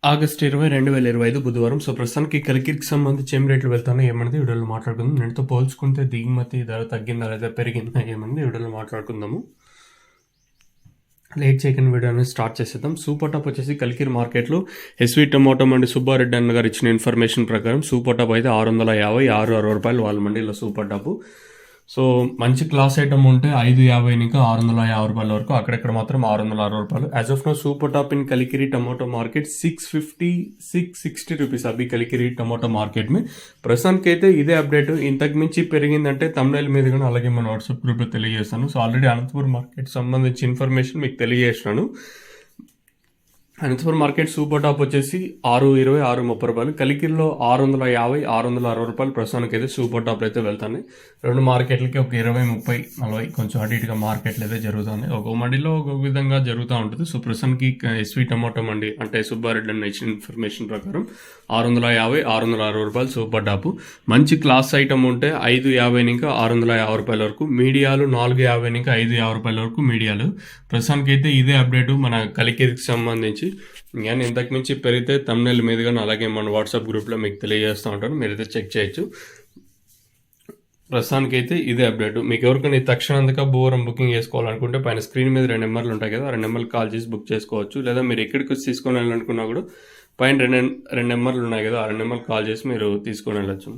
August 20, 2025 బుధవారం. So ప్రస్తుతానికి కలికిరికి సంబంధించి ఏం రేట్లు వెళ్తానో ఏమన్నది వీడియోలో మాట్లాడుకుందాం. నేటితో పోల్చుకుంటే దిగుమతి ధర తగ్గిందా లేదా పెరిగిందా ఏమన్నది వీడియోలో మాట్లాడుకుందాము. లేట్ చేయకుండా వీడియోని స్టార్ట్ చేసేద్దాం. సూపర్ టాప్ వచ్చేసి కలికిరి మార్కెట్లో ఎస్వి టొమాటో మండి సుబ్బారెడ్డి అన్న గారు ఇచ్చిన ఇన్ఫర్మేషన్ ప్రకారం సూపర్ టాప్ అయితే 650 రూపాయలు వాళ్ళ మండీలో సూపర్ టాపు. సో మంచి క్లాస్ ఐటమ్ ఉంటే 550 నుంచి 650 రూపాయల వరకు, అక్కడెక్కడ మాత్రం 660 రూపాయలు. As of now super top in Kalikiri tomato market 650-660 rupees అవి కలికిరి టమాటో మార్కెట్ में ప్రస్తుతానికి అయితే ఇదే అప్డేట్. ఇంతకు మించి పెరిగిందంటే తమ్నైల్ మీద కూడా అలాగే మన వాట్సాప్ గ్రూప్లో తెలియజేస్తాను. సో ఆల్రెడీ అనంతపురం మార్కెట్ సంబంధించి ఇన్ఫర్మేషన్ మీకు తెలియజేసినాను. అనంతపురం మార్కెట్ సూపర్ టాప్ వచ్చేసి 620, 630 రూపాయలు. కలికిరిలో 650, 660 రూపాయలు ప్రస్తుతానికి అయితే సూపర్ టాప్ అయితే వెళ్తాయి. రెండు మార్కెట్లకి ఒక 20, 30, 40 కొంచెం అటు ఇటుగా మార్కెట్లు అయితే జరుగుతుంది. ఒక మండిలో ఒక విధంగా జరుగుతూ ఉంటుంది. సో ప్రస్తుతానికి ఎస్వి టమాటో మండి అంటే సుబ్బారెడ్డి అన్న ఇచ్చిన ఇన్ఫర్మేషన్ ప్రకారం 650, 660 రూపాయలు సూపర్ టాప్. మంచి క్లాస్ ఐటమ్ ఉంటే 550 నుంచి 650 రూపాయల వరకు, మీడియాలు 450 నుంచి 550 రూపాయల వరకు మీడియాలు. ప్రస్తుతానికి అయితే ఇదే అప్డేటు మన కలికిరికి సంబంధించి. కానీ ఇంతకు మించి పెరిగితే తమ్నైల్ మీదుగా అలాగే మన వాట్సాప్ గ్రూప్లో మీకు తెలియజేస్తూ ఉంటాను, మీరైతే చెక్ చేయొచ్చు. ప్రస్తుతానికి అయితే ఇదే అప్డేట్. మీకు ఎవరికైనా తక్షణంగా భూవరం బుకింగ్ చేసుకోవాలనుకుంటే పైన స్క్రీన్ మీద 2 నెంబర్లు ఉంటాయి కదా, ఆ 2 నెంబర్లు కాల్ చేసి బుక్ చేసుకోవచ్చు. లేదా మీరు ఎక్కడికి వచ్చి తీసుకొని వెళ్ళాలనుకున్నా కూడా పైన 2 నెంబర్లు ఉన్నాయి కదా, ఆ 2 నెంబర్లు కాల్ చేసి మీరు తీసుకొని వెళ్ళచ్చు.